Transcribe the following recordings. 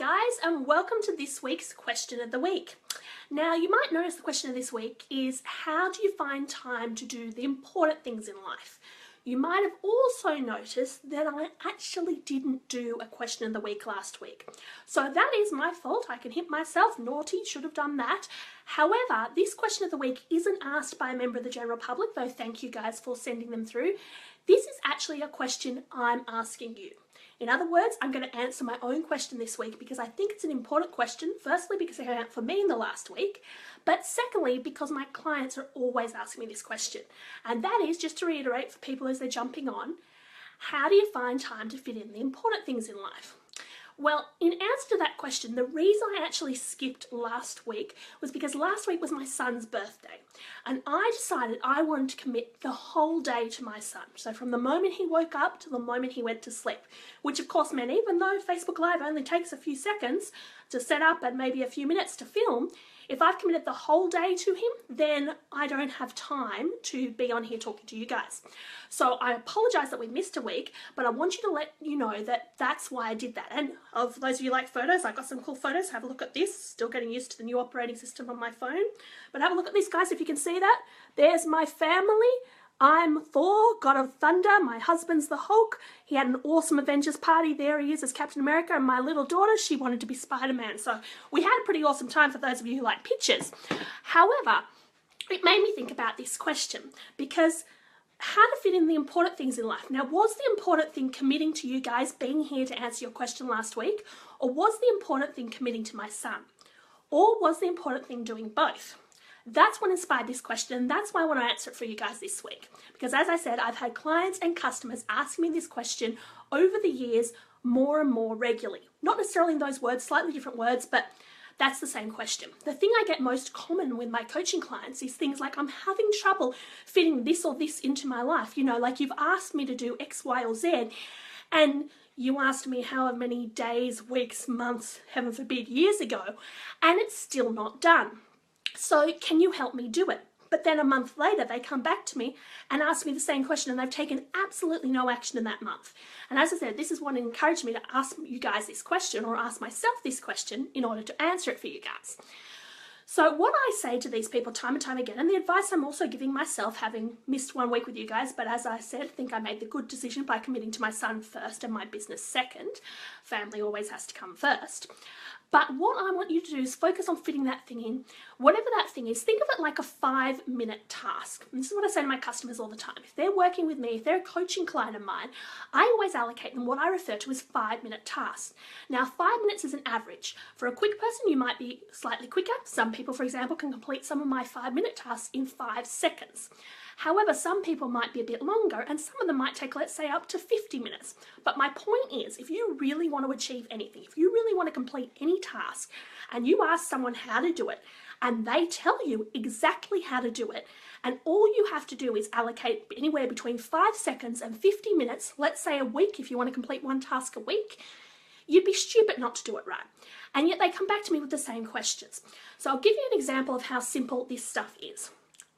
guys, and welcome to this week's question of the week. Now, you might notice the question of this week is, how do you find time to do the important things in life? You might have also noticed that I actually didn't do a question of the week last week. So that is my fault. I can hit myself, naughty, should have done that. However, this question of the week isn't asked by a member of the general public, though thank you guys for sending them through. This is actually a question I'm asking you. In other words, I'm going to answer my own question this week because I think it's an important question. Firstly, because it came out for me in the last week, but secondly, because my clients are always asking me this question. And that is, just to reiterate for people as they're jumping on, how do you find time to fit in the important things in life? Well, in answer to that question, the reason I actually skipped last week was because last week was my son's birthday. And I decided I wanted to commit the whole day to my son. So from the moment he woke up to the moment he went to sleep, which of course meant even though Facebook Live only takes a few seconds to set up and maybe a few minutes to film, if I've committed the whole day to him, then I don't have time to be on here talking to you guys. So I apologize that we missed a week, but I want you to let you know that that's why I did that. And of those of you who like photos, I've got some cool photos. Have a look at this. Still getting used to the new operating system on my phone. But have a look at this, guys, if you can see that. There's my family. I'm Thor, God of Thunder. My husband's the Hulk. He had an awesome Avengers party. There he is as Captain America. And my little daughter, she wanted to be Spiderman. So we had a pretty awesome time for those of you who like pictures. However, it made me think about this question because how to fit in the important things in life. Now, was the important thing committing to you guys being here to answer your question last week? Or was the important thing committing to my son? Or was the important thing doing both? That's what inspired this question, and that's why I want to answer it for you guys this week. Because as I said, I've had clients and customers ask me this question over the years more and more regularly. Not necessarily in those words, slightly different words, but that's the same question. The thing I get most common with my coaching clients is things like, I'm having trouble fitting this or this into my life. You know, like you've asked me to do X, Y, or Z, and you asked me however many days, weeks, months, heaven forbid, years ago, and it's still not done. So can you help me do it? But then a month later, they come back to me and ask me the same question, and they've taken absolutely no action in that month. And as I said, this is what encouraged me to ask you guys this question, or ask myself this question, in order to answer it for you guys. So what I say to these people time and time again, and the advice I'm also giving myself, having missed 1 week with you guys, but as I said, I think I made the good decision by committing to my son first and my business second. Family always has to come first. But what I want you to do is focus on fitting that thing in. Whatever that thing is, think of it like a 5-minute task. And this is what I say to my customers all the time. If they're working with me, if they're a coaching client of mine, I always allocate them what I refer to as 5-minute tasks. Now, 5 minutes is an average. For a quick person, you might be slightly quicker. Some people, for example, can complete some of my 5-minute tasks in 5 seconds. However, some people might be a bit longer, and some of them might take, let's say, up to 50 minutes. But my point is, if you really want to achieve anything, if you really want to complete any task, and you ask someone how to do it, and they tell you exactly how to do it, and all you have to do is allocate anywhere between 5 seconds and 50 minutes, let's say a week if you want to complete one task a week, you'd be stupid not to do it right. And yet they come back to me with the same questions. So I'll give you an example of how simple this stuff is.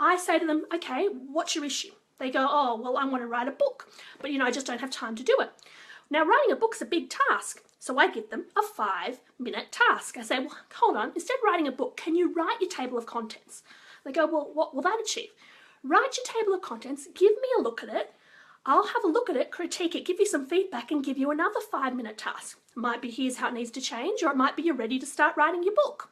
I say to them, okay, what's your issue? They go, oh, well, I want to write a book, but I just don't have time to do it. Now, writing a book's a big task, so I give them a 5-minute task. I say, well, hold on, instead of writing a book, can you write your table of contents? They go, well, what will that achieve? Write your table of contents, give me a look at it, I'll have a look at it, critique it, give you some feedback, and give you another 5-minute task. It might be here's how it needs to change, or it might be you're ready to start writing your book.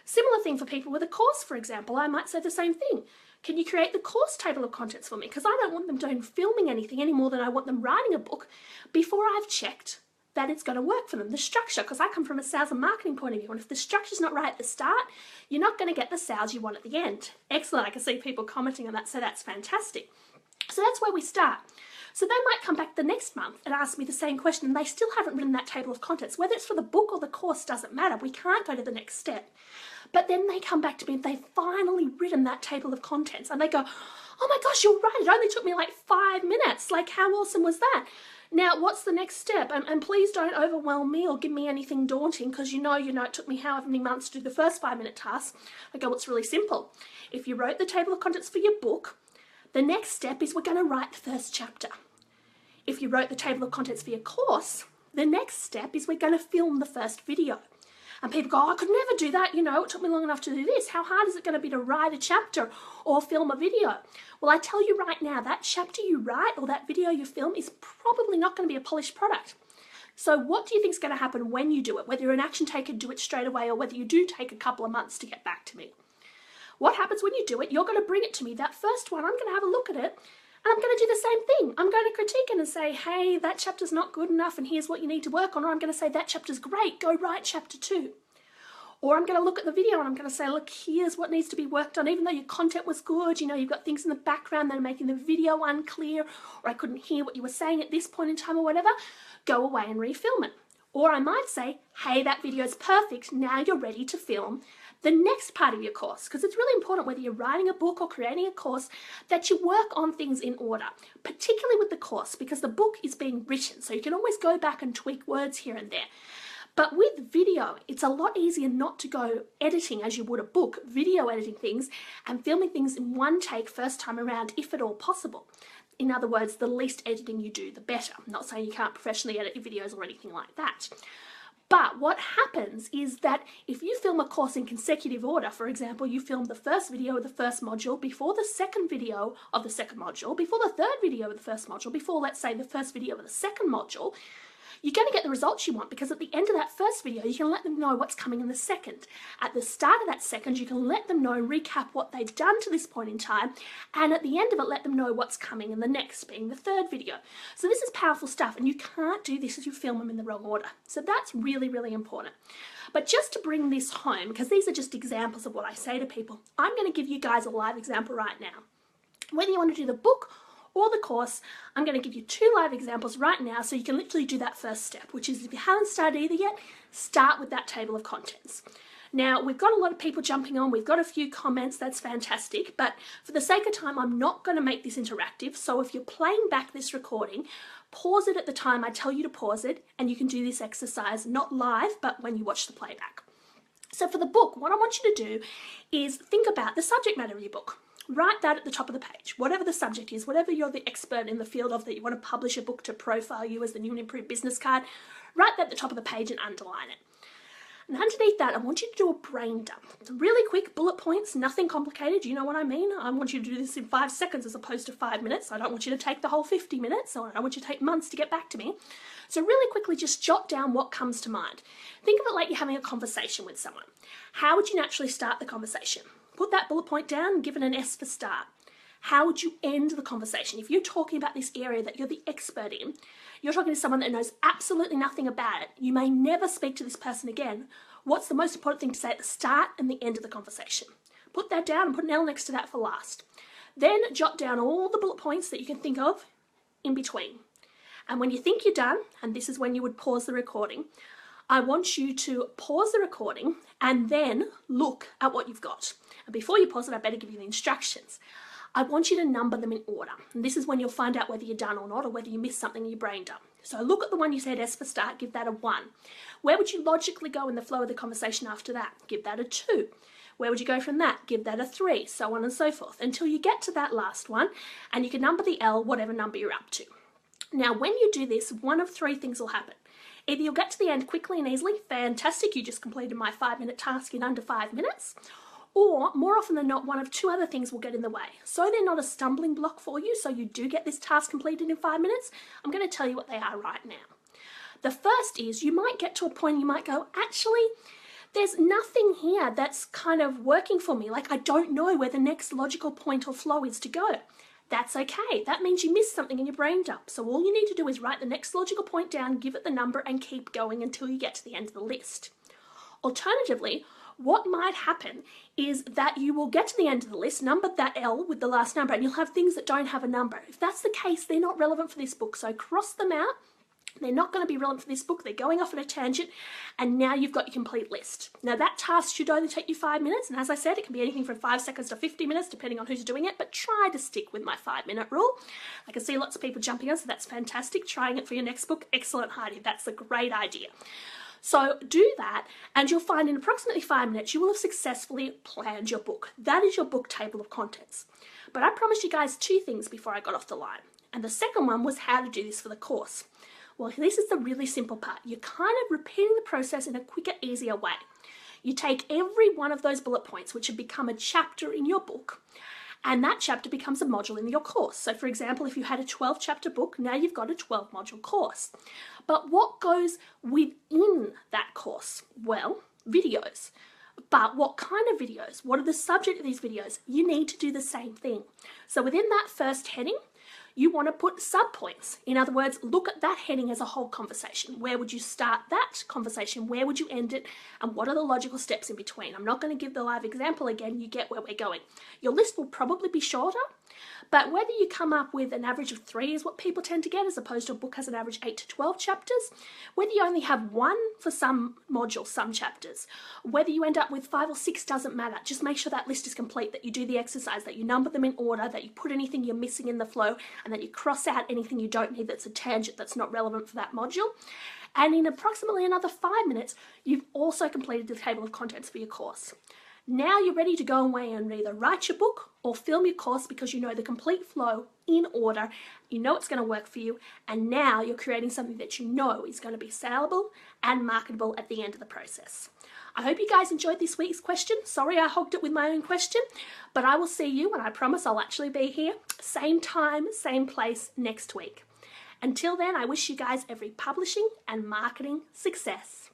Similar thing for people with a course, for example. I might say the same thing. Can you create the course table of contents for me? Because I don't want them doing filming anything any more than I want them writing a book before I've checked that it's going to work for them. The structure, because I come from a sales and marketing point of view, and if the structure's not right at the start, you're not going to get the sales you want at the end. Excellent. I can see people commenting on that, so that's fantastic. So that's where we start. So they might come back the next month and ask me the same question, and they still haven't written that table of contents. Whether it's for the book or the course doesn't matter. We can't go to the next step. But then they come back to me and they've finally written that table of contents, and they go, oh my gosh, you're right. It only took me like 5 minutes. Like, how awesome was that? Now, what's the next step? And please don't overwhelm me or give me anything daunting, because you know, it took me however many months to do the first 5-minute task. I go, it's really simple. If you wrote the table of contents for your book, the next step is we're going to write the first chapter. If you wrote the table of contents for your course, The next step is we're going to film the first video. And people go, oh, I could never do that, you know, it took me long enough to do this. How hard is it going to be to write a chapter or film a video? Well, I tell you right now, that chapter you write or that video you film is probably not going to be a polished product. So what do you think is going to happen when you do it? Whether you're an action taker, do it straight away, or whether you do take a couple of months to get back to me. What happens when you do it? You're going to bring it to me. That first one, I'm going to have a look at it, and I'm going to do the same thing. I'm going to critique it and say, hey, that chapter's not good enough and here's what you need to work on. Or I'm going to say, that chapter's great, go write chapter 2. Or I'm going to look at the video and I'm going to say, look, here's what needs to be worked on. Even though your content was good, you know, you've got things in the background that are making the video unclear, or I couldn't hear what you were saying at this point in time or whatever, go away and refilm it. Or I might say, hey, that video is perfect. Now you're ready to film the next part of your course. Because it's really important, whether you're writing a book or creating a course, that you work on things in order, particularly with the course, because the book is being written. So you can always go back and tweak words here and there. But with video, it's a lot easier not to go editing as you would a book, video editing things and filming things in one take first time around, if at all possible. In other words, the least editing you do, the better. I'm not saying you can't professionally edit your videos or anything like that. But what happens is that if you film a course in consecutive order, for example, you film the first video of the first module before the second video of the second module, before the third video of the first module, before, let's say, the first video of the second module, you're going to get the results you want, because at the end of that first video, you can let them know what's coming in the second. At the start of that second, you can let them know, recap what they've done to this point in time, and at the end of it, let them know what's coming in the next, being the third video. So this is powerful stuff, and you can't do this if you film them in the wrong order. So that's really, really important. But just to bring this home, because these are just examples of what I say to people, I'm going to give you guys a live example right now. Whether you want to do the book or the course, I'm going to give you 2 live examples right now so you can literally do that first step, which is, if you haven't started either yet, start with that table of contents. Now, we've got a lot of people jumping on, we've got a few comments, that's fantastic, but for the sake of time, I'm not going to make this interactive, so if you're playing back this recording, pause it at the time I tell you to pause it, and you can do this exercise not live, but when you watch the playback. So for the book, what I want you to do is think about the subject matter of your book. Write that at the top of the page, whatever the subject is, whatever you're the expert in the field of that you want to publish a book to profile you as the new and improved business card, write that at the top of the page and underline it. And underneath that, I want you to do a brain dump. Really quick, bullet points, nothing complicated, you know what I mean? I want you to do this in 5 seconds as opposed to 5 minutes. I don't want you to take the whole 50 minutes, or I don't want you to take months to get back to me. So really quickly, just jot down what comes to mind. Think of it like you're having a conversation with someone. How would you naturally start the conversation? Put that bullet point down and give it an S for start. How would you end the conversation? If you're talking about this area that you're the expert in, you're talking to someone that knows absolutely nothing about it, you may never speak to this person again. What's the most important thing to say at the start and the end of the conversation? Put that down and put an L next to that for last. Then jot down all the bullet points that you can think of in between. And when you think you're done, and this is when you would pause the recording, I want you to pause the recording and then look at what you've got. And before you pause it, I better give you the instructions. I want you to number them in order. And this is when you'll find out whether you're done or not, or whether you missed something in your brain dump. So look at the one you said S for start, give that a 1. Where would you logically go in the flow of the conversation after that? Give that a 2. Where would you go from that? Give that a 3, so on and so forth, until you get to that last one, and you can number the L, whatever number you're up to. Now, when you do this, one of 3 things will happen. Either you'll get to the end quickly and easily, fantastic, you just completed my 5-minute task in under 5 minutes, or more often than not, one of 2 other things will get in the way. So they're not a stumbling block for you, so you do get this task completed in 5 minutes. I'm going to tell you what they are right now. The first is, you might get to a point you might go, actually, there's nothing here that's kind of working for me. Like, I don't know where the next logical point or flow is to go. That's okay. That means you missed something in your brain dump. So all you need to do is write the next logical point down, give it the number, and keep going until you get to the end of the list. Alternatively, what might happen is that you will get to the end of the list, number that L with the last number, and you'll have things that don't have a number. If that's the case, they're not relevant for this book. So cross them out. They're not going to be relevant for this book. They're going off on a tangent, and now you've got your complete list. Now, that task should only take you 5 minutes, and as I said, it can be anything from 5 seconds to 50 minutes, depending on who's doing it, but try to stick with my 5-minute rule. I can see lots of people jumping on, so that's fantastic. Trying it for your next book, excellent, Heidi. That's a great idea. So do that, and you'll find in approximately 5 minutes, you will have successfully planned your book. That is your book table of contents. But I promised you guys 2 things before I got off the line, and the second one was how to do this for the course. Well, this is the really simple part. You're kind of repeating the process in a quicker, easier way. You take every one of those bullet points, which have become a chapter in your book, and that chapter becomes a module in your course. So for example, if you had a 12-chapter book, now you've got a 12-module course. But what goes within that course? Well, videos. But what kind of videos? What are the subject of these videos? You need to do the same thing. So within that first heading, you want to put subpoints. In other words, look at that heading as a whole conversation. Where would you start that conversation? Where would you end it? And what are the logical steps in between? I'm not going to give the live example again. You get where we're going. Your list will probably be shorter, but whether you come up with an average of 3 is what people tend to get, as opposed to a book has an average 8 to 12 chapters, whether you only have 1 for some modules, some chapters, whether you end up with 5 or 6 doesn't matter. Just make sure that list is complete, that you do the exercise, that you number them in order, that you put anything you're missing in the flow, and that you cross out anything you don't need that's a tangent that's not relevant for that module. And in approximately another 5 minutes, you've also completed the table of contents for your course. Now you're ready to go away and either write your book or film your course, because you know the complete flow in order, you know it's going to work for you, and now you're creating something that you know is going to be saleable and marketable at the end of the process. I hope you guys enjoyed this week's question. Sorry I hogged it with my own question, but I will see you, and I promise I'll actually be here, same time, same place next week. Until then, I wish you guys every publishing and marketing success.